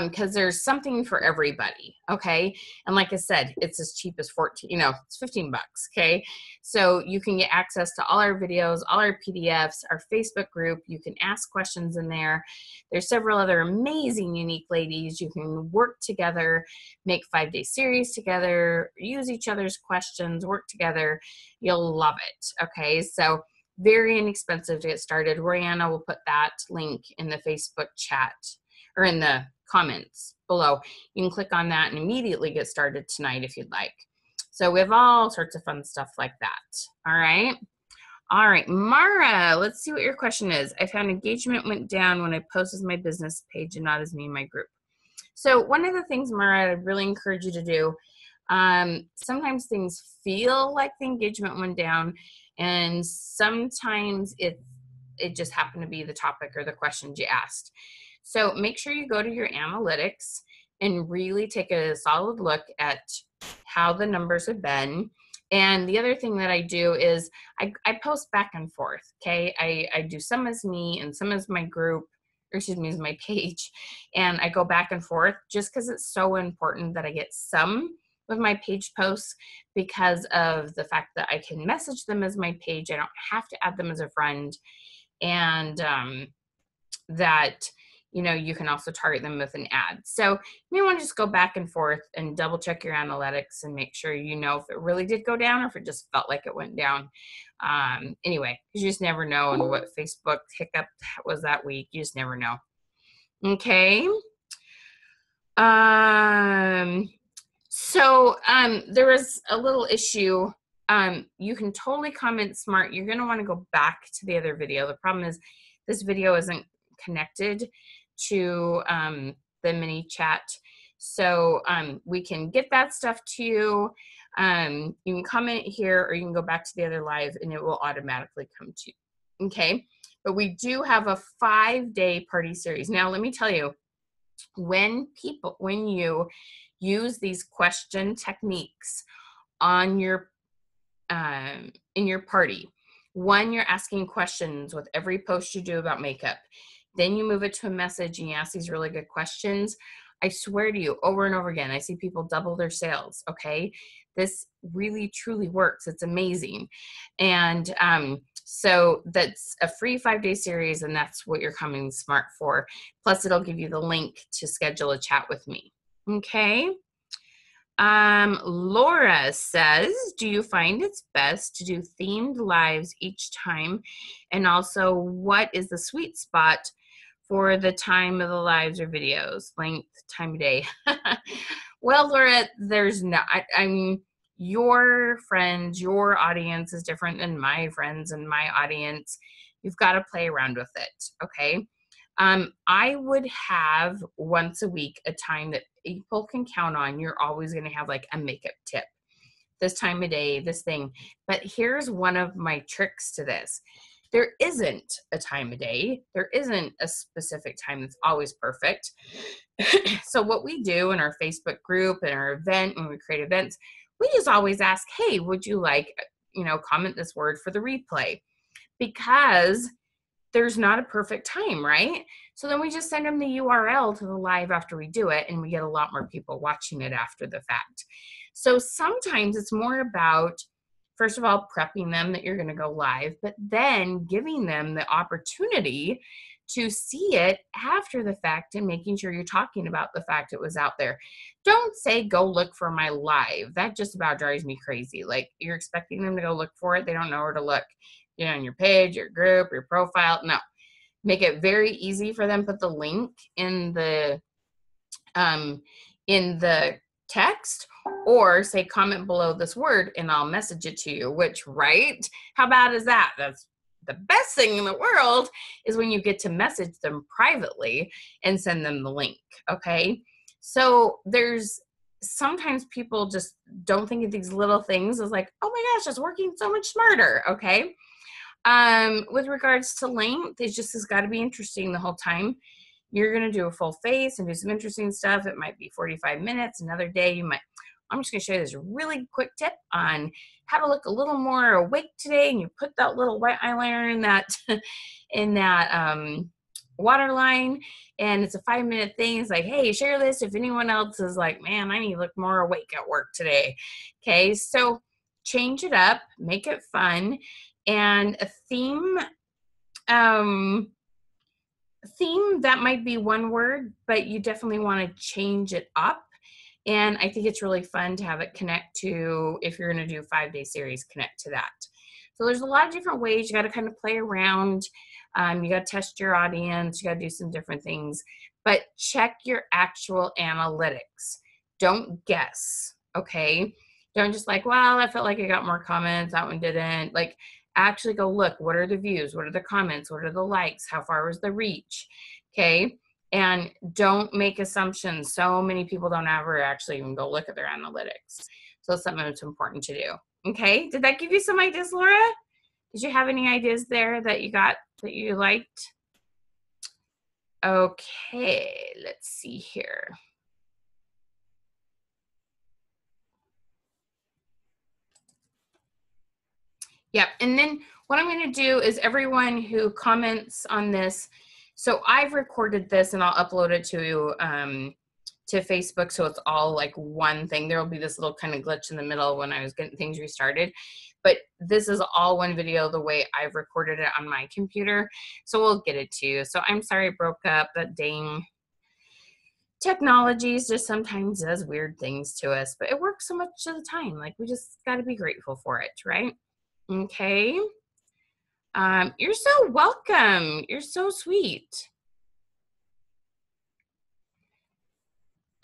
because there's something for everybody, okay? And like I said, it's as cheap as it's 15 bucks, okay? So you can get access to all our videos, all our PDFs, our Facebook group. You can ask questions in there. There's several other amazing, Younique ladies. You can work together, make 5-day series together, use each other's questions, work together. You'll love it, okay? So very inexpensive to get started. Rihanna will put that link in the Facebook chat or in the comments below. You can click on that and immediately get started tonight if you'd like. So we have all sorts of fun stuff like that. All right. All right, Mara, let's see what your question is. I found engagement went down when I posted my business page and not as me in my group. So one of the things, Mara, I really encourage you to do, sometimes things feel like the engagement went down, and sometimes it just happened to be the topic or the questions you asked. So make sure you go to your analytics and really take a solid look at how the numbers have been. And the other thing that I do is I post back and forth, okay? I do some as me and some as my group, or excuse me, as my page. And I go back and forth just because it's so important that I get some with my page posts, because of the fact that I can message them as my page. I don't have to add them as a friend. And that, you can also target them with an ad. So you may want to just go back and forth and double check your analytics and make sure you know if it really did go down or if it just felt like it went down. Anyway, you just never know, and what Facebook hiccup was that week. You just never know. Okay. So there was a little issue. You can totally comment smart. You're going to want to go back to the other video. The problem is this video isn't connected to the mini chat. So we can get that stuff to you. You can comment here, or you can go back to the other live and it will automatically come to you. Okay. But we do have a 5-day party series. Now, let me tell you, when you use these question techniques on your in your party, one, you're asking questions with every post you do about makeup. Then you move it to a message and you ask these really good questions. I swear to you, over and over again, I see people double their sales, okay? This really, truly works. It's amazing. And so that's a free 5-day series, and that's what you're coming smart for. Plus, it'll give you the link to schedule a chat with me, okay? Laura says, do you find it's best to do themed lives each time? And also, what is the sweet spot for the time of the lives or videos, length, time of day? Well, Laura, there's not, I mean, your friends, your audience is different than my friends and my audience. You've got to play around with it, okay? I would have once a week a time that people can count on. You're always going to have like a makeup tip, this time of day, this thing. But here's one of my tricks to this. There isn't a time of day. There isn't a specific time that's always perfect. So what we do in our Facebook group and our event, when we create events, we just always ask, hey, would you like, comment this word for the replay? Because there's not a perfect time, right? So then we just send them the URL to the live after we do it, and we get a lot more people watching it after the fact. So sometimes it's more about, first of all, prepping them that you're going to go live, but then giving them the opportunity to see it after the fact and making sure you're talking about the fact it was out there. Don't say, go look for my live. That just about drives me crazy. Like, you're expecting them to go look for it. They don't know where to look. On your page, your group, your profile. No, make it very easy for them. Put the link in the text, or say comment below this word and I'll message it to you. Which, right? How bad is that? That's the best thing in the world, is when you get to message them privately and send them the link. Okay, so there's sometimes people just don't think of these little things as like, oh my gosh, it's working so much smarter. Okay. With regards to length, it just has got to be interesting the whole time. You're going to do a full face and do some interesting stuff. It might be 45 minutes. Another day, I'm just going to show you this really quick tip on how to look a little more awake today. And you put that little white eyeliner in that waterline, and it's a 5-minute thing. It's like, hey, share this if anyone else is like, man, I need to look more awake at work today. Okay, so change it up, make it fun. And a theme that might be one word, but you definitely want to change it up. And I think it's really fun to have it connect to, if you're going to do a 5-day series, connect to that. So there's a lot of different ways. You got to kind of play around. You got to test your audience. You got to do some different things, but check your actual analytics. Don't guess. Okay. Don't just like, well, I felt like I got more comments. That one didn't. Like, actually go look, what are the views? What are the comments? What are the likes? How far was the reach? Okay. And don't make assumptions. So many people don't ever actually even go look at their analytics. So it's something that's important to do. Okay. Did that give you some ideas, Laura? Did you have any ideas there that you got that you liked? Okay. Let's see here. Yep. And then what I'm going to do is, everyone who comments on this, so I've recorded this and I'll upload it to Facebook, so it's all like one thing. There will be this little kind of glitch in the middle when I was getting things restarted, but this is all one video the way I've recorded it on my computer. So we'll get it to you. So I'm sorry it broke up. That dang technology just sometimes does weird things to us, but it works so much of the time. Like, we just got to be grateful for it, right? Okay. You're so welcome. You're so sweet.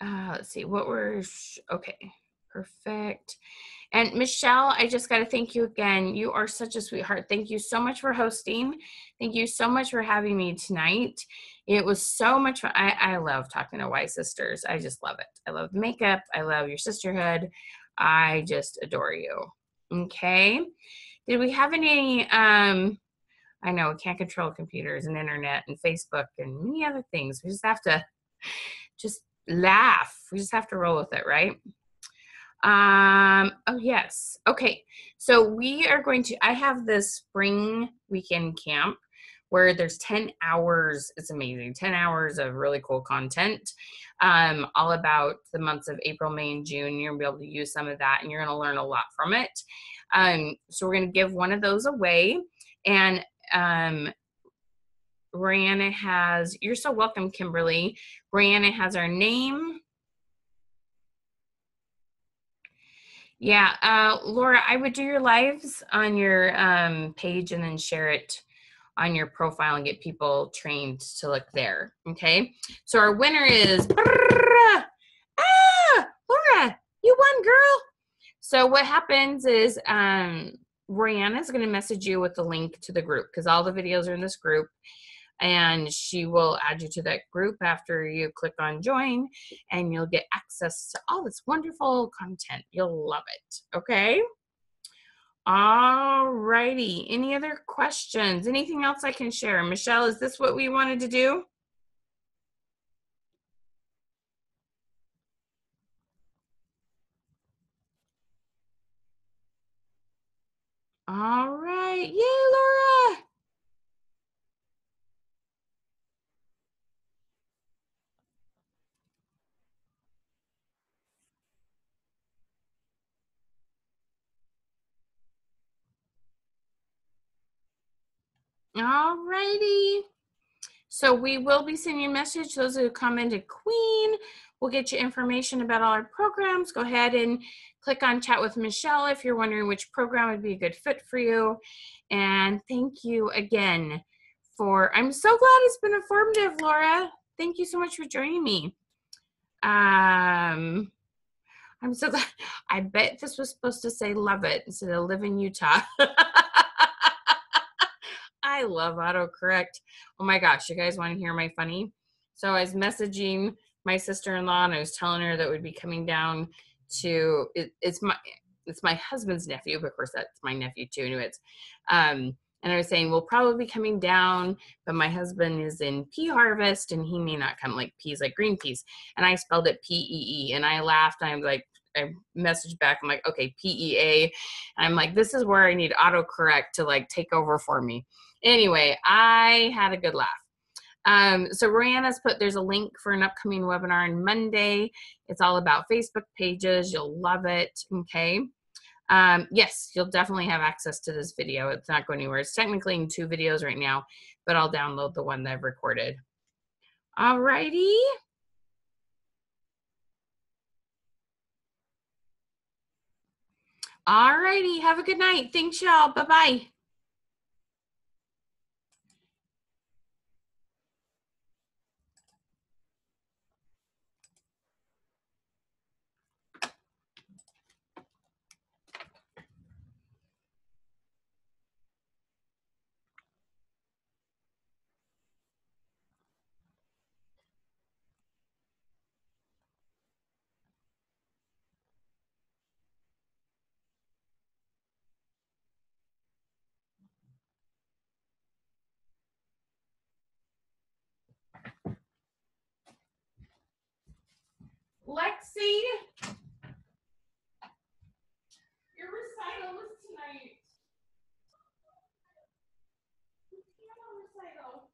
Let's see what we're, okay, perfect. And Michelle, I just got to thank you again. You are such a sweetheart. Thank you so much for hosting. Thank you so much for having me tonight. It was so much fun. I love talking to Y sisters. I just love it. I love makeup. I love your sisterhood. I just adore you. Okay. Did we have any, I know we can't control computers and internet and Facebook and many other things. We just have to just laugh. We just have to roll with it, right? Oh yes. Okay. So we are going to, I have this spring weekend camp where there's 10 hours. It's amazing. 10 hours of really cool content, all about the months of April, May, and June. You're going to be able to use some of that, and you're going to learn a lot from it. So we're going to give one of those away. And Brianna has, you're so welcome, Kimberly. Brianna has our name. Yeah, Laura, I would do your lives on your page and then share it on your profile and get people trained to look there. Okay, so our winner is Laura, you won, girl. So what happens is Brianna is going to message you with the link to the group, because all the videos are in this group, and she will add you to that group after you click on join, and you'll get access to all this wonderful content. You'll love it. Okay. All righty. Any other questions? Anything else I can share? Michelle, is this what we wanted to do? All right. Yay, Laura. All righty. So we will be sending you a message. Those who commented Queen, we'll get you information about all our programs. Go ahead and click on Chat with Michelle if you're wondering which program would be a good fit for you. And thank you again for, I'm so glad it's been informative, Laura. Thank you so much for joining me. I'm so glad. I bet this was supposed to say love it instead of live in Utah. I love autocorrect. Oh my gosh, you guys want to hear my funny? So I was messaging my sister-in-law, and I was telling her that we'd be coming down to it's my husband's nephew, but of course that's my nephew too. Anyways, and I was saying we'll probably be coming down, but my husband is in pea harvest and he may not come, like peas, like green peas. And I spelled it P-E-E, and I laughed. I'm like, I messaged back. I'm like, okay, P-E-A. And I'm like, this is where I need autocorrect to like take over for me. Anyway, I had a good laugh. So Rihanna's put, there's a link for an upcoming webinar on Monday. It's all about Facebook pages. You'll love it. Okay. Yes, you'll definitely have access to this video. It's not going anywhere. It's technically in 2 videos right now, but I'll download the one that I've recorded. All righty. All righty. Have a good night. Thanks, y'all. Bye-bye. Lexi, your recital is tonight. Piano recital.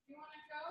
You want to go?